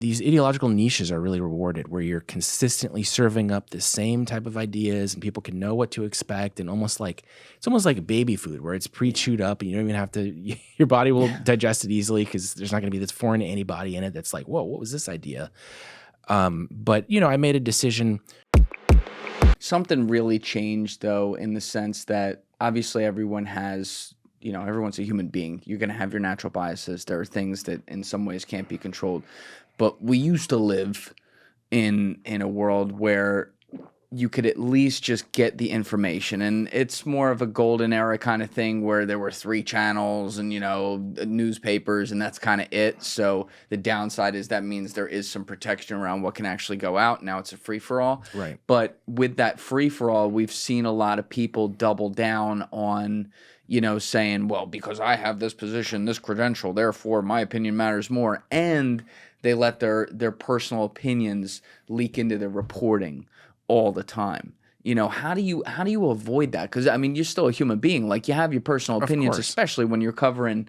these ideological niches are really rewarded, where you're consistently serving up the same type of ideas and people can know what to expect, and it's almost like baby food where it's pre-chewed up and you don't even have to, your body will digest it easily because there's not going to be this foreign antibody in it that's like, whoa, what was this idea? But I made a decision. Something really changed, though, in the sense that obviously everyone has, everyone's a human being. You're going to have your natural biases. There are things that in some ways can't be controlled. But we used to live in a world where you could at least just get the information. And it's more of a golden era kind of thing where there were 3 channels and, newspapers, and that's kind of it. So the downside is that means there is some protection around what can actually go out. Now it's a free-for-all. Right. But with that free-for-all, we've seen a lot of people double down on, saying, well, because I have this position, this credential, therefore my opinion matters more. And they let their personal opinions leak into their reporting all the time. How do you avoid that? Because you're still a human being. Like, you have your personal opinions, especially when you're covering,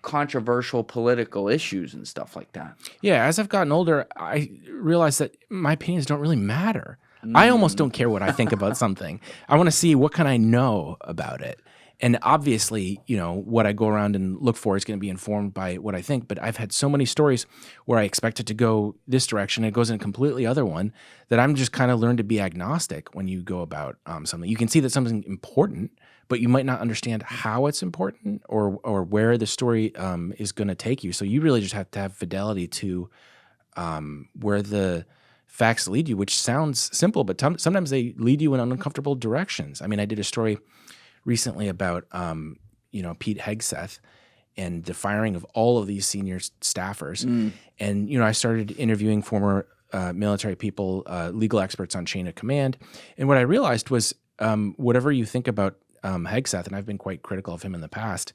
controversial political issues and stuff like that. Yeah, as I've gotten older, I realized that my opinions don't really matter. I almost don't care what I think about something. I want to see what can I know about it. And obviously, what I go around and look for is going to be informed by what I think. But I've had so many stories where I expect it to go this direction, and it goes in a completely other one, that I'm just kind of learned to be agnostic when you go about something. You can see that something's important, but you might not understand how it's important or where the story is going to take you. So you really just have to have fidelity to where the facts lead you, which sounds simple, but sometimes they lead you in uncomfortable directions. I did a story recently about, Pete Hegseth and the firing of all of these senior staffers. And, I started interviewing former military people, legal experts on chain of command. And what I realized was whatever you think about Hegseth, and I've been quite critical of him in the past,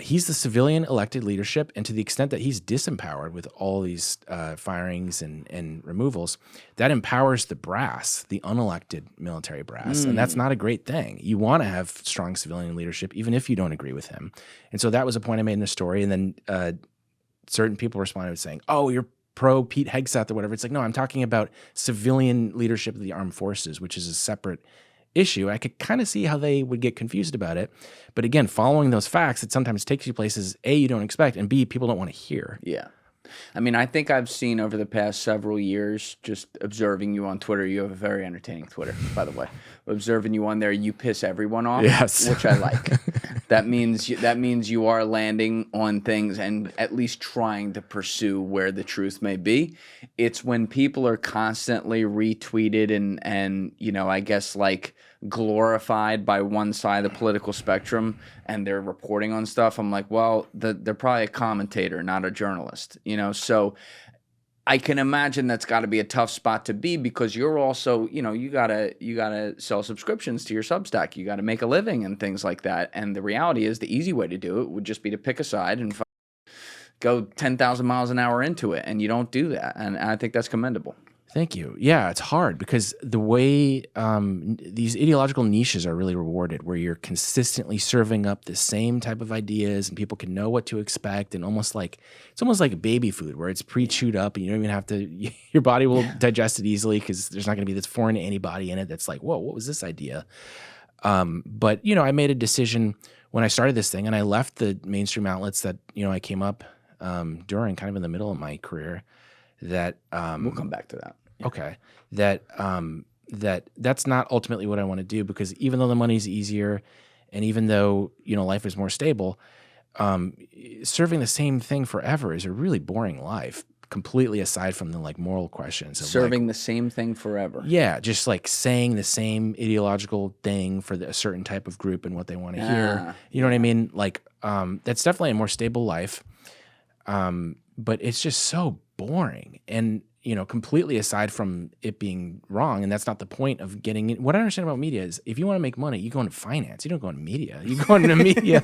he's the civilian elected leadership, and to the extent that he's disempowered with all these firings and removals, that empowers the brass, the unelected military brass, and that's not a great thing. You want to have strong civilian leadership, even if you don't agree with him. And so that was a point I made in the story, and then certain people responded saying, oh, you're pro Pete Hegseth or whatever. It's like, no, I'm talking about civilian leadership of the armed forces, which is a separate issue. I could kind of see how they would get confused about it. But again, following those facts, it sometimes takes you places, A, you don't expect, and B, people don't want to hear. Yeah. I think I've seen over the past several years, just observing you on Twitter, you have a very entertaining Twitter, by the way. Observing you on there, you piss everyone off, yes. Which I like. That means you are landing on things and at least trying to pursue where the truth may be. It's when people are constantly retweeted and I guess like glorified by one side of the political spectrum, and they're reporting on stuff. I'm like, well, they're probably a commentator, not a journalist, So I can imagine that's got to be a tough spot to be, because you're also, you gotta sell subscriptions to your Substack. You got to make a living and things like that. And the reality is, the easy way to do it would just be to pick a side and go 10,000 miles an hour into it, and you don't do that. And I think that's commendable. Thank you. Yeah, it's hard because the way these ideological niches are really rewarded, where you're consistently serving up the same type of ideas and people can know what to expect, and it's almost like baby food where it's pre-chewed up and you don't even have to, your body will digest it easily because there's not going to be this foreign antibody in it that's like, whoa, what was this idea? But, I made a decision when I started this thing, and I left the mainstream outlets that, I came up during, kind of in the middle of my career, that we'll come back to that. Yeah. Okay. That's not ultimately what I want to do, because even though the money's easier and even though, life is more stable, serving the same thing forever is a really boring life, completely aside from the moral questions. Serving the same thing forever. Yeah. Just saying the same ideological thing for a certain type of group and what they want to hear. You know what I mean? That's definitely a more stable life. But it's just so boring and, completely aside from it being wrong. And that's not the point of getting in. What I understand about media is, if you want to make money, you go into finance. You don't go into media. You go into media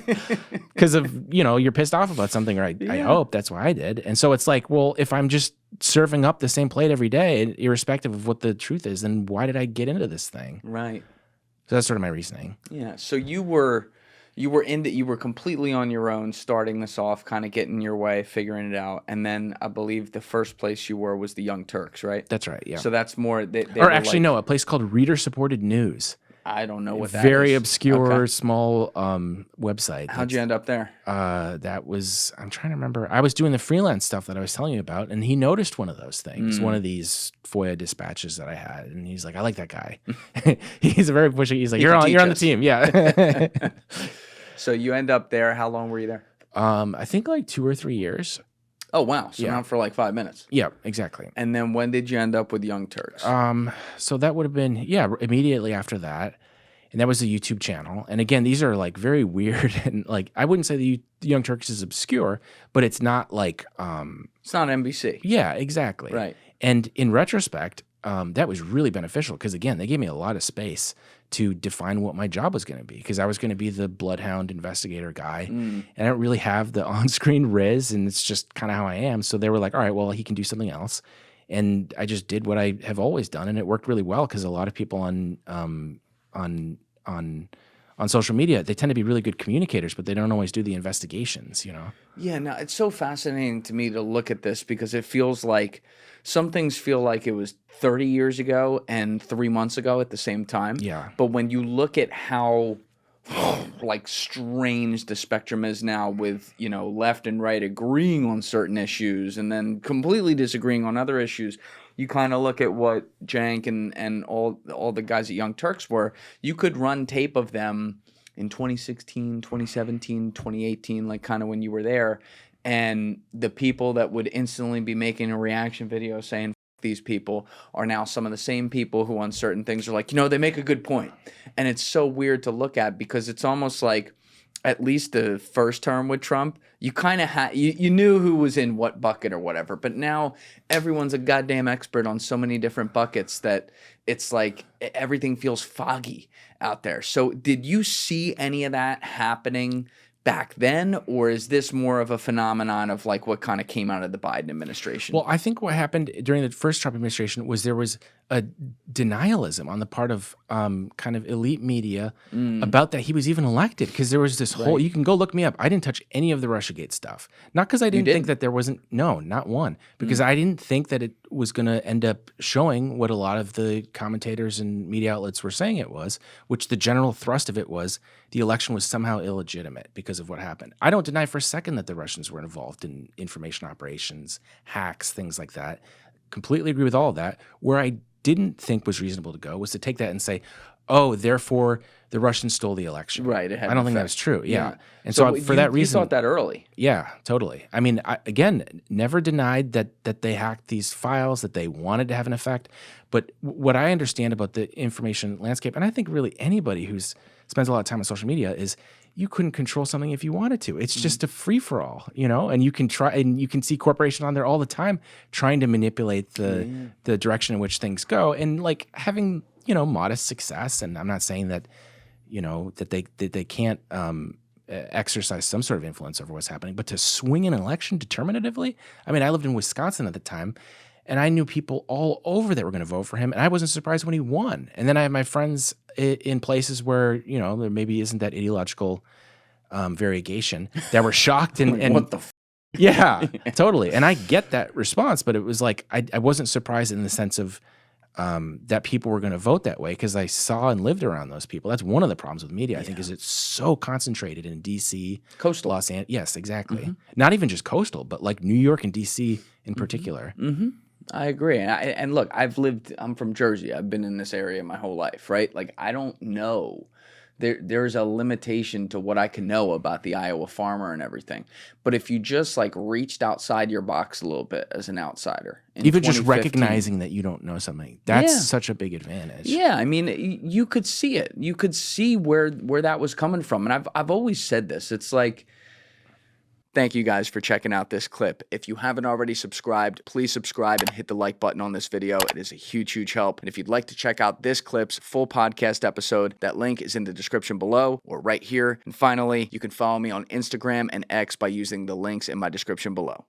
because of, you're pissed off about something, or I hope that's why I did. And so it's like, well, if I'm just serving up the same plate every day, irrespective of what the truth is, then why did I get into this thing? Right. So that's sort of my reasoning. Yeah. So you were You were completely on your own, starting this off, kind of getting your way, figuring it out, and then I believe the first place you were was the Young Turks, right? That's right. Yeah. So that's more. They Or were actually, like, no, a place called Reader Supported News. I don't know what that Very is. obscure, Okay. small website. How'd you end up there? That was, I'm trying to remember. I was doing the freelance stuff that I was telling you about, and he noticed one of those things, one of these FOIA dispatches that I had, and he's like, I like that guy. He's a very pushy. He's like, you're on the team. Yeah. So you end up there. How long were you there? I think like 2 or 3 years. Oh, wow. So not for like 5 minutes. Yeah, exactly. And then when did you end up with Young Turks? So that would have been, immediately after that. And that was a YouTube channel. And again, these are like very weird. And like, I wouldn't say the Young Turks is obscure, but it's not like, it's not NBC. Yeah, exactly. Right. And in retrospect, that was really beneficial because again, they gave me a lot of space to define what my job was going to be because I was going to be the bloodhound investigator guy. And I don't really have the on-screen riz, and it's just kind of how I am. So they were like, all right, well, he can do something else. And I just did what I have always done, and it worked really well because a lot of people on social media, they tend to be really good communicators, but they don't always do the investigations, Yeah, no, it's so fascinating to me to look at this because it feels like some things feel like it was 30 years ago and 3 months ago at the same time. Yeah. But when you look at how like strange the spectrum is now with, left and right agreeing on certain issues and then completely disagreeing on other issues, you kind of look at what Jank and all the guys at Young Turks were. You could run tape of them in 2016, 2017, 2018, like kind of when you were there. And the people that would instantly be making a reaction video saying, F these people, are now some of the same people who on certain things are like, they make a good point. And it's so weird to look at because it's almost like, at least the first term with Trump, you kind of had you knew who was in what bucket or whatever. But now everyone's a goddamn expert on so many different buckets that it's like everything feels foggy out there. So did you see any of that happening back then, or is this more of a phenomenon of like what kind of came out of the Biden administration? Well, I think what happened during the first Trump administration was there was a denialism on the part of kind of elite media about that he was even elected because there was this whole, you can go look me up. I didn't touch any of the Russiagate stuff. Not because I didn't think that there wasn't, no, not one, because I didn't think that it was going to end up showing what a lot of the commentators and media outlets were saying it was, which the general thrust of it was the election was somehow illegitimate because of what happened. I don't deny for a second that the Russians were involved in information operations, hacks, things like that. Completely agree with all of that. Where I didn't think was reasonable to go was to take that and say, oh, therefore the Russians stole the election. Right. It had I don't think effect. that's true. Yeah. And So for that reason, you thought that early. yeah, totally. I mean, again, never denied that they hacked these files, that they wanted to have an effect. But what I understand about the information landscape, and I think really anybody who's spends a lot of time on social media, is you couldn't control something if you wanted to. It's just a free for all, and you can try, and you can see corporations on there all the time trying to manipulate the direction in which things go, and like having modest success. And I'm not saying that that they can't exercise some sort of influence over what's happening, but to swing an election determinatively. I mean, I lived in Wisconsin at the time, and I knew people all over that were going to vote for him, and I wasn't surprised when he won. And then I have my friends in places where there maybe isn't that ideological variegation that were shocked and What the yeah, totally. And I get that response, but it was like I wasn't surprised in the sense of that people were going to vote that way because I saw and lived around those people. That's one of the problems with media, I think, is it's so concentrated in D.C., coastal, Los Angeles. Yes, exactly. Not even just coastal, but like New York and D.C. in particular. I agree. And look, I'm from Jersey. I've been in this area my whole life, right? Like, I don't know. There's a limitation to what I can know about the Iowa farmer and everything. But if you just like reached outside your box a little bit as an outsider, even just recognizing that you don't know something, that's such a big advantage. Yeah, I mean, you could see it. You could see where that was coming from. And I've always said this. It's like, thank you guys for checking out this clip. If you haven't already subscribed, please subscribe and hit the like button on this video. It is a huge, huge help. And if you'd like to check out this clip's full podcast episode, that link is in the description below or right here. And finally, you can follow me on Instagram and X by using the links in my description below.